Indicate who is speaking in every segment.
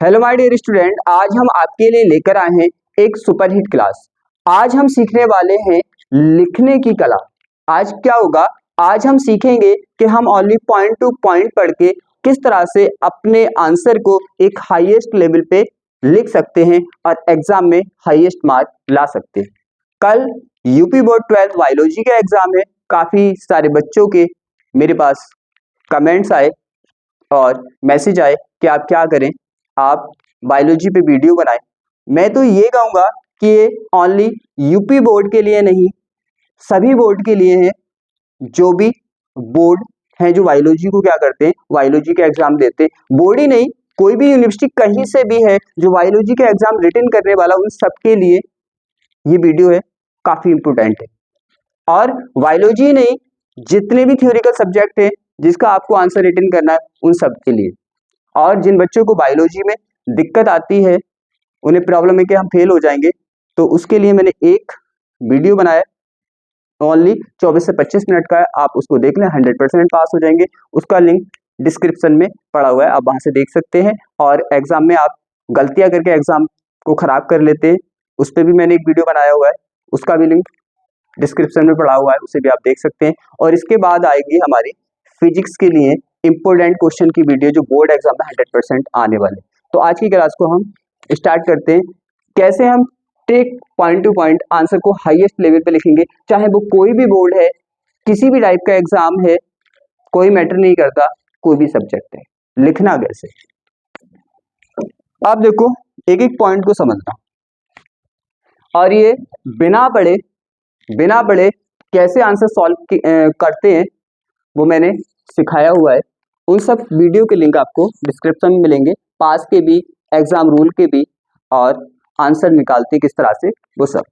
Speaker 1: Hello my dear student, आज हम आपके लिए लेकर आए हैं एक सुपरहिट क्लास। आज हम सीखने वाले हैं लिखने की कला। आज क्या होगा, आज हम सीखेंगे कि हम ओनली पॉइंट टू पॉइंट पढ़ के किस तरह से अपने आंसर को एक हाईएस्ट लेवल पे लिख सकते हैं और एग्जाम में हाईएस्ट मार्क ला सकते हैं। कल यूपी बोर्ड 12th बायोलॉजी का एग्जाम है। काफी सारे बच्चों के मेरे पास कमेंट्स आए और मैसेज आए कि आप क्या करें, आप बायोलॉजी पे वीडियो बनाएं। मैं तो ये कहूँगा कि ये ओनली यूपी बोर्ड के लिए नहीं, सभी बोर्ड के लिए है। जो भी बोर्ड हैं जो बायोलॉजी को क्या करते हैं, बायोलॉजी का एग्जाम देते हैं, बोर्ड ही नहीं कोई भी यूनिवर्सिटी कहीं से भी है जो बायोलॉजी का एग्जाम रिटन करने वाला, उन सबके लिए ये वीडियो है, काफी इंपोर्टेंट है। और बायोलॉजी नहीं, जितने भी थ्योरिकल सब्जेक्ट है जिसका आपको आंसर रिटन करना है, उन सब के लिए। और जिन बच्चों को बायोलॉजी में दिक्कत आती है, उन्हें प्रॉब्लम है कि हम फेल हो जाएंगे, तो उसके लिए मैंने एक वीडियो बनाया, ओनली 24 से 25 मिनट का है। आप उसको देख लें, 100% पास हो जाएंगे। उसका लिंक डिस्क्रिप्शन में पड़ा हुआ है, आप वहां से देख सकते हैं। और एग्जाम में आप गलतियां करके एग्जाम को खराब कर लेते हैं, उस पर भी मैंने एक वीडियो बनाया हुआ है, उसका भी लिंक डिस्क्रिप्शन में पड़ा हुआ है, उसे भी आप देख सकते हैं। और इसके बाद आएगी हमारी फिजिक्स के लिए इंपोर्टेंट क्वेश्चन की वीडियो, जो बोर्ड एग्जाम में 100% आने वाले। तो आज की क्लास को हम स्टार्ट करते हैं। कैसे हम take point to point answer को हाईएस्ट लेवल पे लिखेंगे, चाहे वो कोई भी बोर्ड है, किसी भी टाइप का एग्जाम है, कोई मैटर नहीं करता, कोई भी सब्जेक्ट है, लिखना कैसे। आप देखो, एक एक पॉइंट को समझना, और ये बिना पढ़े कैसे आंसर सॉल्व करते हैं वो मैंने सिखाया हुआ है। उन सब वीडियो के लिंक आपको डिस्क्रिप्शन में मिलेंगे, पास के भी, एग्जाम रूल के भी, और आंसर निकालते किस तरह से, वो सब।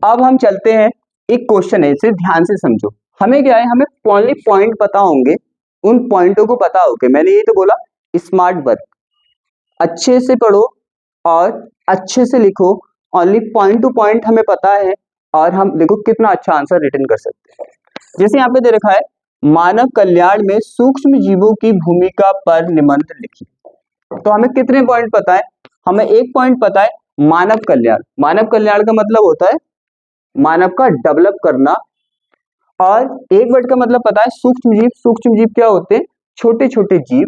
Speaker 1: अब हम चलते हैं, एक क्वेश्चन है, इसे ध्यान से समझो। हमें क्या है, हमें ओनली पॉइंट पता होंगे, उन पॉइंटों को पता होके, मैंने ये तो बोला स्मार्ट वर्क, अच्छे से पढ़ो और अच्छे से लिखो। ओनली पॉइंट टू पॉइंट हमें पता है, और हम देखो कितना अच्छा आंसर रिटर्न कर सकते हैं। जैसे यहाँ पे दे रखा है, मानव कल्याण में सूक्ष्म जीवों की भूमिका पर निबंध लिखिए। तो हमें कितने पॉइंट पता है, हमें एक पॉइंट पता है, मानव कल्याण। मानव कल्याण का मतलब होता है मानव का डेवलप करना, और एक वर्ड का मतलब पता है सूक्ष्म जीव। सूक्ष्म जीव क्या होते हैं, छोटे छोटे जीव।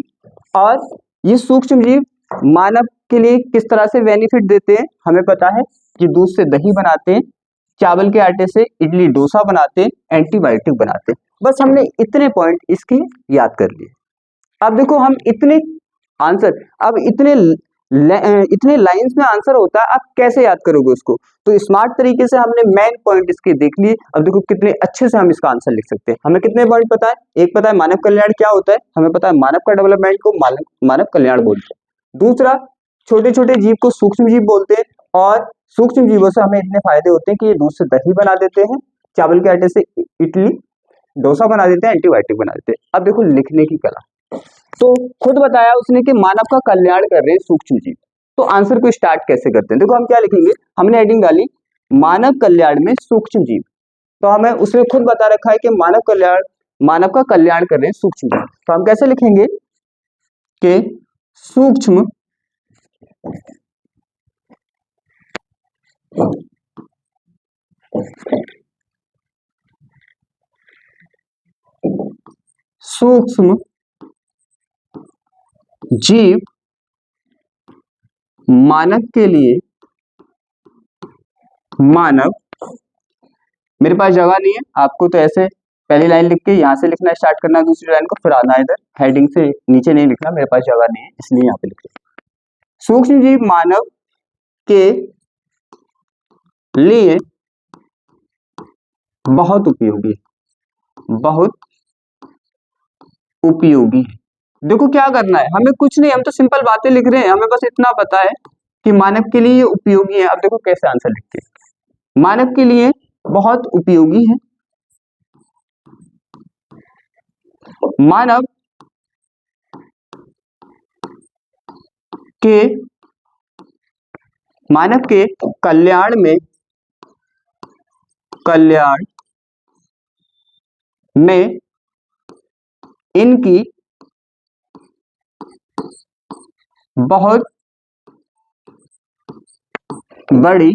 Speaker 1: और ये सूक्ष्म जीव मानव के लिए किस तरह से बेनिफिट देते हैं, हमें पता है कि दूध से दही बनाते हैं, चावल के आटे से इडली डोसा बनाते हैं, एंटीबायोटिक बनाते हैं। बस हमने इतने पॉइंट इसके याद कर लिए। अब देखो, हम इतने आंसर, अब इतने लाइंस में आंसर होता है, आप कैसे याद करोगे उसको। तो स्मार्ट तरीके से हमने मेन पॉइंट इसके देख लिए। अब देखो कितने अच्छे से हम इसका आंसर लिख सकते हैं। हमें कितने पॉइंट पता है, एक पता है मानव कल्याण क्या होता है, हमें पता है मानव का डेवलपमेंट को मानव कल्याण बोलते हैं। दूसरा, छोटे छोटे जीव को सूक्ष्म जीव बोलते हैं, और सूक्ष्म जीवों से हमें इतने फायदे होते हैं कि ये दूध से दही बना देते हैं, चावल के आटे से इडली डोसा बना देते हैं, एंटीबायोटिक बना देते हैं। अब देखो लिखने की कला, तो खुद बताया उसने कि मानव का कल्याण कर रहे हैं सूक्ष्म जीव। तो आंसर को स्टार्ट कैसे करते हैं, देखो हम क्या लिखेंगे, हमने हेडिंग डाली मानव कल्याण में सूक्ष्म जीव। तो हमें उसने खुद बता रखा है कि मानव का कल्याण कर रहे हैं सूक्ष्म जीव। तो हम कैसे लिखेंगे कि सूक्ष्म सूक्ष्म जीव मानव के लिए, मानव, मेरे पास जगह नहीं है, आपको तो ऐसे पहली लाइन लिख के यहां से लिखना स्टार्ट करना, दूसरी लाइन को फिर आना, इधर हेडिंग से नीचे नहीं लिखना, मेरे पास जगह नहीं है इसलिए यहाँ पे लिख रहा हूं। सूक्ष्म जीव मानव के लिए बहुत उपयोगी, बहुत उपयोगी। देखो क्या करना है, हमें कुछ नहीं, हम तो सिंपल बातें लिख रहे हैं, हमें बस इतना पता है कि मानव के लिए ये उपयोगी है। अब देखो कैसे आंसर लिखते हैं, मानव के लिए बहुत उपयोगी है, मानव के कल्याण में इनकी बहुत बड़ी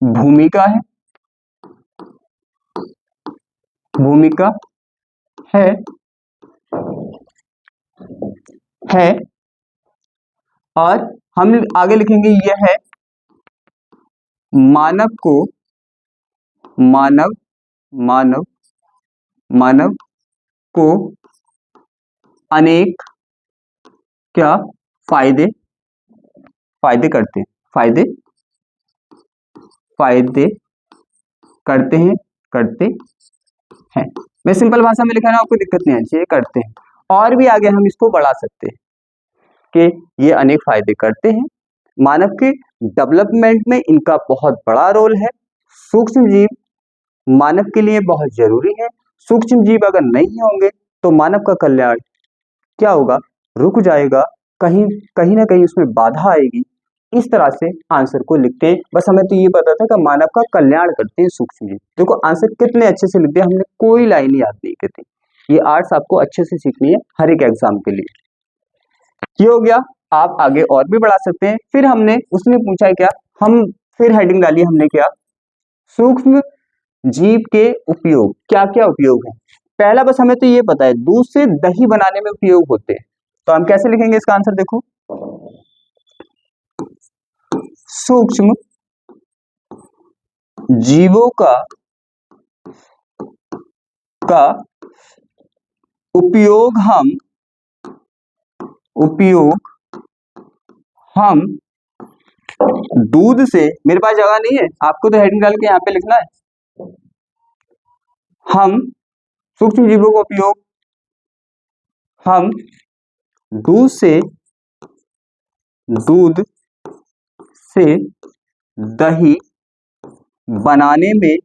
Speaker 1: भूमिका है है और हम आगे लिखेंगे यह है मानव को मानव मानव मानव को अनेक क्या फायदे फायदे करते करते हैं। मैं सिंपल भाषा में लिखा ना, आपको दिक्कत नहीं आनी चाहिए, करते हैं। और भी आगे हम इसको बढ़ा सकते हैं कि ये अनेक फायदे करते हैं, मानव के डेवलपमेंट में इनका बहुत बड़ा रोल है, सूक्ष्म जीव मानव के लिए बहुत जरूरी है, सूक्ष्म जीव अगर नहीं होंगे तो मानव का कल्याण क्या होगा, रुक जाएगा, कहीं ना कहीं उसमें बाधा आएगी। इस तरह से आंसर को लिखते हैं। बस हमें तो ये पता था कि मानव का कल्याण करते हैं सूक्ष्म जीव। देखो आंसर कितने अच्छे से लिख दिया हमने, कोई लाइन याद नहीं करती। ये आर्ट्स आपको अच्छे से सीखनी है हर एक एग्जाम के लिए। ये हो गया, आप आगे और भी बढ़ा सकते हैं। फिर हमने उसने पूछा है क्या, हम फिर हेडिंग डाली हमने क्या, सूक्ष्म जीव के उपयोग, क्या क्या उपयोग है। पहला बस हमें तो ये पता है दूध से दही बनाने में उपयोग होते हैं, तो हम कैसे लिखेंगे इसका आंसर, देखो सूक्ष्म जीवों का उपयोग हम दूध से, मेरे पास जगह नहीं है, आपको तो हेडिंग डाल के यहाँ पे लिखना है, हम सूक्ष्म जीवों का उपयोग हम दूध से दही बनाने में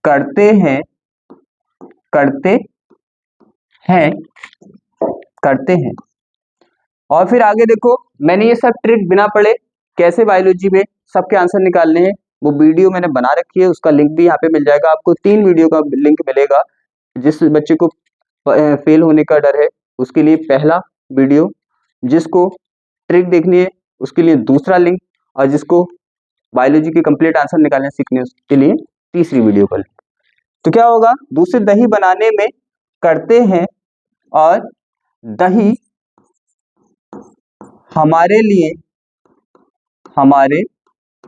Speaker 1: करते हैं। और फिर आगे देखो, मैंने ये सब ट्रिक बिना पढ़े कैसे बायोलॉजी में सबके आंसर निकालने हैं, वो वीडियो मैंने बना रखी है, उसका लिंक भी यहाँ पे मिल जाएगा आपको। 3 वीडियो का लिंक मिलेगा। जिस बच्चे को फेल होने का डर है उसके लिए पहला वीडियो, जिसको ट्रिक देखनी है उसके लिए दूसरा लिंक, और जिसको बायोलॉजी के कंप्लीट आंसर निकालने सीखने उसके लिए तीसरी वीडियो का लिंक। तो क्या होगा, दूध से दही बनाने में करते हैं, और दही हमारे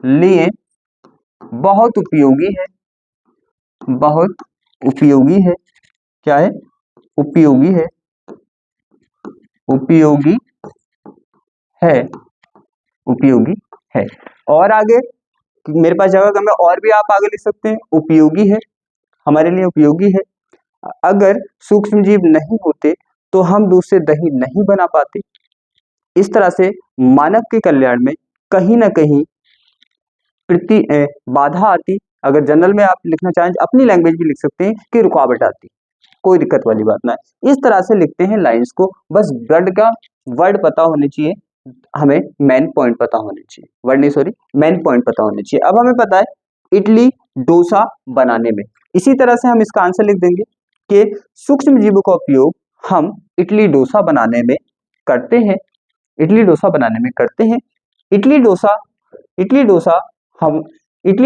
Speaker 1: लिए बहुत उपयोगी है, क्या है, उपयोगी है। और आगे मेरे पास जगह कम है, और भी आप आगे लिख सकते हैं, उपयोगी है, हमारे लिए उपयोगी है। अगर सूक्ष्म जीव नहीं होते तो हम दूध से दही नहीं बना पाते। इस तरह से मानव के कल्याण में कहीं ना कहीं बाधा आती। अगर जनरल में आप लिखना चाहें अपनी लैंग्वेज भी लिख सकते हैं कि रुकावट आती, कोई दिक्कत वाली बात ना है। इस तरह से लिखते हैं लाइंस को, बस वर्ड पता होने चाहिए, हमें मेन पॉइंट पता होने चाहिए, मेन पॉइंट पता होने चाहिए। अब हमें पता है इडली डोसा बनाने में, इसी तरह से हम इसका आंसर लिख देंगे कि सूक्ष्म जीवों का उपयोग हम इडली डोसा बनाने में करते हैं। इडली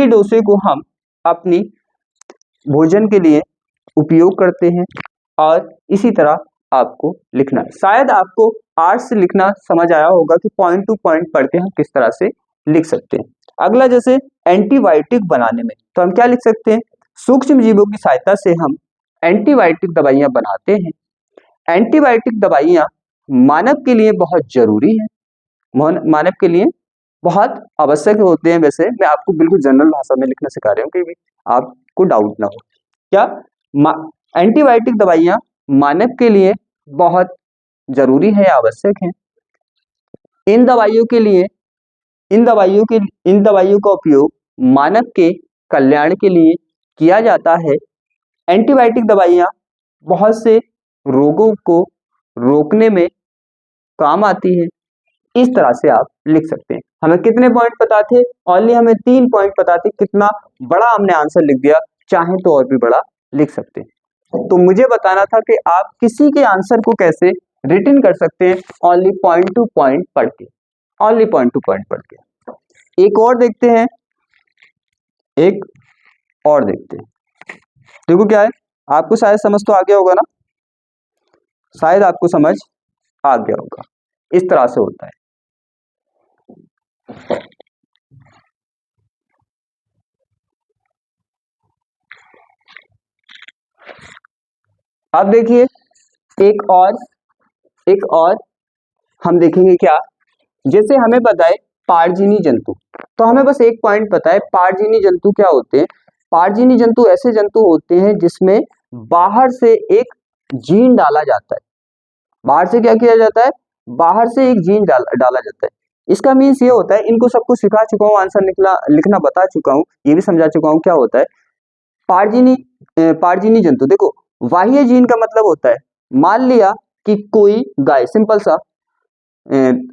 Speaker 1: डोसे को हम अपनी भोजन के लिए उपयोग करते हैं। और इसी तरह आपको लिखना है। शायद आपको आर्ट्स से लिखना समझ आया होगा कि पॉइंट टू पॉइंट पढ़ के हम किस तरह से लिख सकते हैं। अगला जैसे एंटीबायोटिक बनाने में, तो हम क्या लिख सकते हैं, सूक्ष्म जीवों की सहायता से हम एंटीबायोटिक दवाइयां बनाते हैं। एंटीबायोटिक दवाइयां मानव के लिए बहुत जरूरी है, मानव के लिए बहुत आवश्यक होते हैं। वैसे मैं आपको बिल्कुल जनरल भाषा में लिखना सिखा रहा हूँ कि आपको डाउट ना हो। क्या एंटीबायोटिक दवाइयां मानव के लिए बहुत जरूरी है, आवश्यक है। इन दवाइयों का उपयोग मानव के कल्याण के लिए किया जाता है। एंटीबायोटिक दवाइयां बहुत से रोगों को रोकने में काम आती है। इस तरह से आप लिख सकते हैं। हमें कितने पॉइंट पता थे, ओनली हमें 3 पॉइंट पता थे। कितना बड़ा हमने आंसर लिख दिया, चाहे तो और भी बड़ा लिख सकते हैं। तो मुझे बताना था कि आप किसी के आंसर को कैसे रिटन कर सकते हैं, ओनली पॉइंट टू पॉइंट पढ़ के, ओनली पॉइंट टू पॉइंट पढ़ के। एक और देखते हैं, एक और देखते हैं। देखो क्या है, आपको शायद समझ तो आ गया होगा ना, शायद आपको समझ आ गया होगा। इस तरह से होता है। अब देखिए एक और हम देखेंगे क्या, जैसे हमें पता है पारजीनी जंतु, तो हमें बस एक पॉइंट पता है पारजीनी जंतु क्या होते हैं। पारजीनी जंतु ऐसे जंतु होते हैं जिसमें बाहर से एक जीन डाला जाता है। बाहर से क्या किया जाता है, बाहर से एक जीन डाला जाता है। इसका मीन्स ये होता है, इनको सबको सिखा चुका हूँ, आंसर लिखना बता चुका हूँ, ये भी समझा चुका हूँ क्या होता है पारजीनी जंतु। देखो बाह्य जीन का मतलब होता है, मान लिया कि कोई गाय, सिंपल सा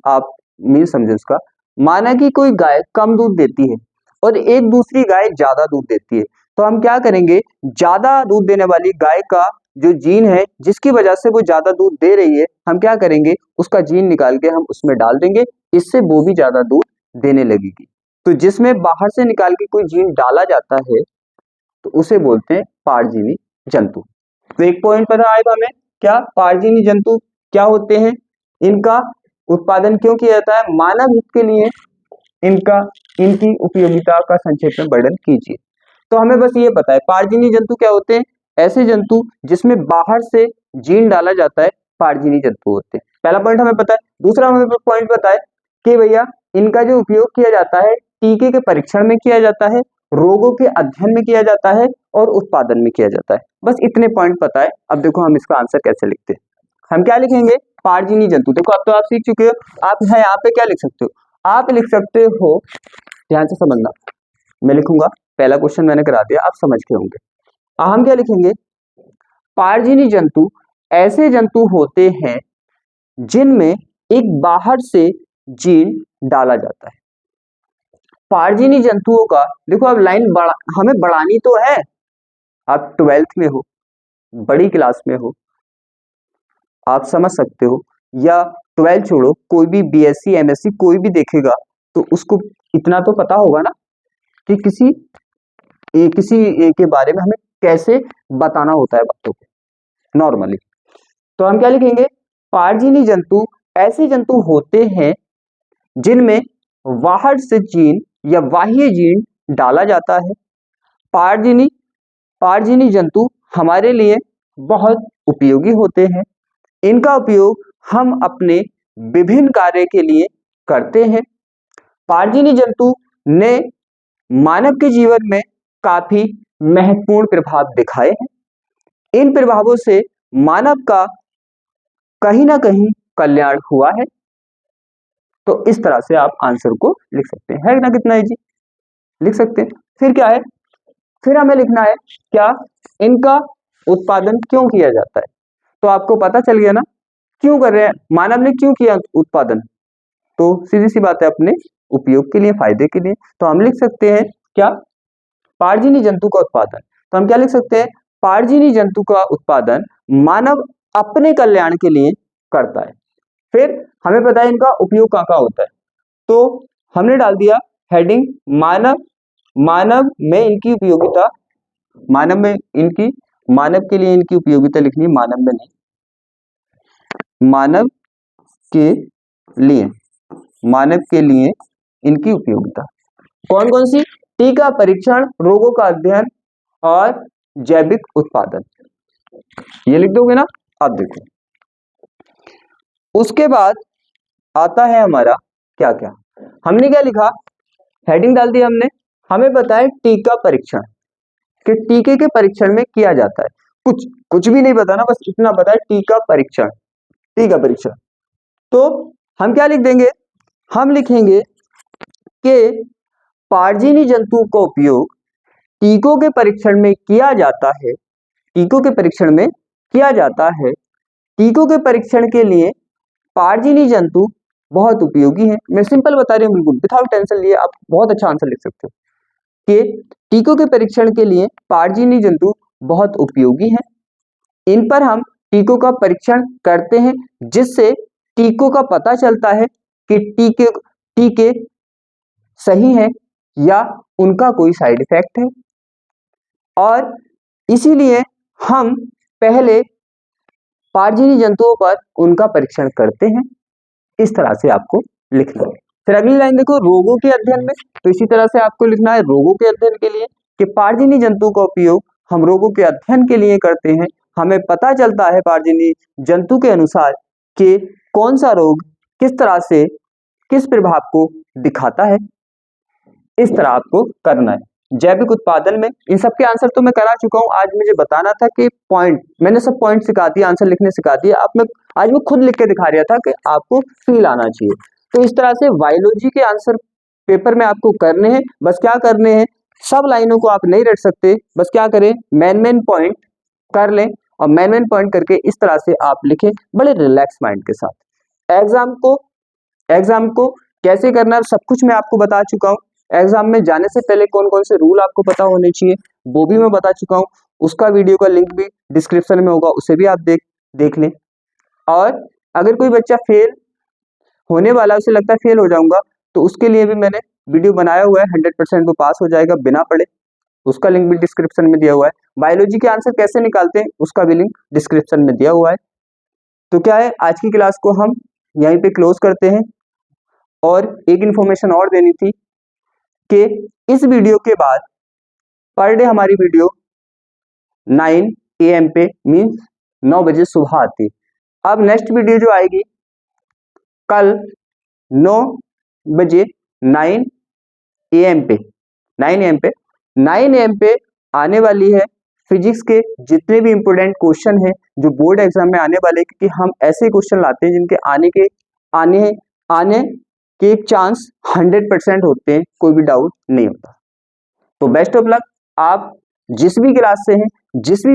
Speaker 1: आप मीन समझे उसका, माना कि कोई गाय कम दूध देती है और एक दूसरी गाय ज्यादा दूध देती है, तो हम क्या करेंगे, ज्यादा दूध देने वाली गाय का जो जीन है जिसकी वजह से वो ज्यादा दूध दे रही है, हम क्या करेंगे, उसका जीन निकाल के हम उसमें डाल देंगे, इससे वो भी ज्यादा दूध देने लगेगी। तो जिसमें बाहर से निकाल के कोई जीन डाला जाता है तो उसे बोलते हैं पारजीवी जंतु। तो एक पॉइंट पता आएगा हमें, क्या पारजीवी जंतु क्या होते हैं, इनका उत्पादन क्यों किया जाता है, मानव हित के लिए इनकी उपयोगिता का संक्षेप में वर्णन कीजिए। तो हमें बस ये पता है पारजीवी जंतु क्या होते हैं, ऐसे जंतु जिसमें बाहर से जीन डाला जाता है, पारजीवी जंतु होते हैं। पहला पॉइंट हमें पता है। दूसरा हमें पॉइंट पता है कि भैया इनका जो उपयोग किया जाता है टीके के परीक्षण में किया जाता है, रोगों के अध्ययन में किया जाता है और उत्पादन में किया जाता है। बस इतने पॉइंट पता है। अब देखो हम इसका आंसर कैसे लिखते हैं, हम क्या लिखेंगे, पारजीवी जंतु। देखो अब तो आप सीख चुके हो, आप यहाँ पे क्या लिख सकते हो, आप लिख सकते हो, ध्यान से समझना, मैं लिखूंगा, पहला क्वेश्चन मैंने करा दिया, आप समझ के होंगे। हम क्या लिखेंगे, पारजीवी जंतु ऐसे जंतु होते हैं जिनमें एक बाहर से जीन डाला जाता है। पारजीवी जंतुओं का देखो, अब लाइन हमें बढ़ानी तो है, आप 12th में हो, बड़ी क्लास में हो, आप समझ सकते हो, या 12th छोड़ो, कोई भी बीएससी एमएससी कोई भी देखेगा तो उसको इतना तो पता होगा ना कि किसी के बारे में हमें कैसे बताना होता है बातों को नॉर्मली। तो हम क्या लिखेंगे, पारजीवी जंतु ऐसे जंतु होते हैं जिनमें बाहर से जीन या बाह्य जीन डाला जाता है। पारजीवी जंतु हमारे लिए बहुत उपयोगी होते हैं। इनका उपयोग हम अपने विभिन्न कार्य के लिए करते हैं। पारजीवी जंतु ने मानव के जीवन में काफी महत्वपूर्ण प्रभाव दिखाए हैं। इन प्रभावों से मानव का कहीं ना कहीं कल्याण हुआ है। तो इस तरह से आप आंसर को लिख सकते हैं, है ना, कितना इजी, लिख सकते हैं। फिर क्या है, फिर हमें लिखना है क्या, इनका उत्पादन क्यों किया जाता है। तो आपको पता चल गया ना क्यों कर रहे हैं, मानव ने क्यों किया उत्पादन, तो सीधी सी बात है, अपने उपयोग के लिए, फायदे के लिए। तो हम लिख सकते हैं क्या, पारजीवी जंतु का उत्पादन। तो हम क्या लिख सकते हैं, पारजीवी जंतु का उत्पादन मानव अपने कल्याण के लिए करता है। फिर हमें पता है इनका उपयोग कहाँ होता है, तो हमने डाल दिया हेडिंग मानव में इनकी उपयोगिता, मानव के लिए इनकी उपयोगिता लिखनी है, मानव में नहीं, मानव के लिए इनकी उपयोगिता कौन कौन सी, टीका परीक्षण, रोगों का अध्ययन और जैविक उत्पादन, ये लिख दोगे ना। अब देखो उसके बाद आता है हमारा क्या क्या, हमने क्या लिखा, हेडिंग डाल दी हमने, हमें पता है टीका परीक्षण, कि टीके के परीक्षण में किया जाता है, कुछ भी नहीं पता ना, बस इतना पता है टीका परीक्षण। तो हम क्या लिख देंगे, हम लिखेंगे कि पारजीवी जंतु का उपयोग टीकों के परीक्षण में किया जाता है, टीकों के परीक्षण के लिए पारजीवी जंतु बहुत उपयोगी है। मैं सिंपल बता रही हूँ, बिल्कुल विदाउट टेंशन लिए आप बहुत अच्छा आंसर लिख सकते हो कि टीकों के परीक्षण के लिए पारजीवी जंतु बहुत उपयोगी है। इन पर हम टीकों का परीक्षण करते हैं, जिससे टीकों का पता चलता है कि टीके सही है या उनका कोई साइड इफेक्ट है। और इसीलिए हम पहले पारजीवी जंतुओं पर उनका परीक्षण करते हैं। इस तरह से आपको लिखना है। फिर अगली लाइन देखो, रोगों के अध्ययन में, तो इसी तरह से आपको लिखना है रोगों के अध्ययन के लिए कि पारजीवी जंतु का उपयोग हम रोगों के अध्ययन के लिए करते हैं। हमें पता चलता है पारजीवी जंतु के अनुसार कि कौन सा रोग किस तरह से किस प्रभाव को दिखाता है। इस तरह आपको करना है। जैविक उत्पादन में इन सब के आंसर तो मैं करा चुका हूं। आज मुझे बताना था कि पॉइंट, मैंने सब पॉइंट सिखा दिया, आंसर लिखने सिखा दिया। आज मैं खुद लिख के दिखा रहा था कि आपको फील आना चाहिए। तो इस तरह से बायोलॉजी के आंसर पेपर में आपको करने हैं। बस क्या करने हैं, सब लाइनों को आप नहीं रट सकते, बस क्या करें, मेन पॉइंट कर लें और मेन पॉइंट करके इस तरह से आप लिखें बड़े रिलैक्स माइंड के साथ। एग्जाम को कैसे करना है सब कुछ मैं आपको बता चुका हूं। एग्जाम में जाने से पहले कौन कौन से रूल आपको पता होने चाहिए वो भी मैं बता चुका हूं। उसका वीडियो का लिंक भी डिस्क्रिप्शन में होगा, उसे भी आप देख लें। और अगर कोई बच्चा फेल होने वाला, उसे लगता है फेल हो जाऊंगा, तो उसके लिए भी मैंने वीडियो बनाया हुआ है। 100% वो पास हो जाएगा बिना पढ़े, उसका लिंक भी डिस्क्रिप्शन में दिया हुआ है। बायोलॉजी के आंसर कैसे निकालते हैं उसका भी लिंक डिस्क्रिप्शन में दिया हुआ है। तो क्या है, आज की क्लास को हम यहीं पे क्लोज करते हैं। और एक इन्फॉर्मेशन और देनी थी कि इस वीडियो के बाद पर डे हमारी वीडियो 9 AM पे मीन्स 9 बजे सुबह आती। अब नेक्स्ट वीडियो जो आएगी कल 9 बजे 9 AM पे आने वाली है फिजिक्स के जितने भी इंपोर्टेंट क्वेश्चन हैं जो बोर्ड एग्जाम में आने वाले, क्योंकि हम ऐसे क्वेश्चन लाते हैं जिनके आने के चांस 100% होते हैं, कोई भी डाउट नहीं होता। तो बेस्ट ऑफ लक। आप जिस भी क्लास से हैं, जिस भी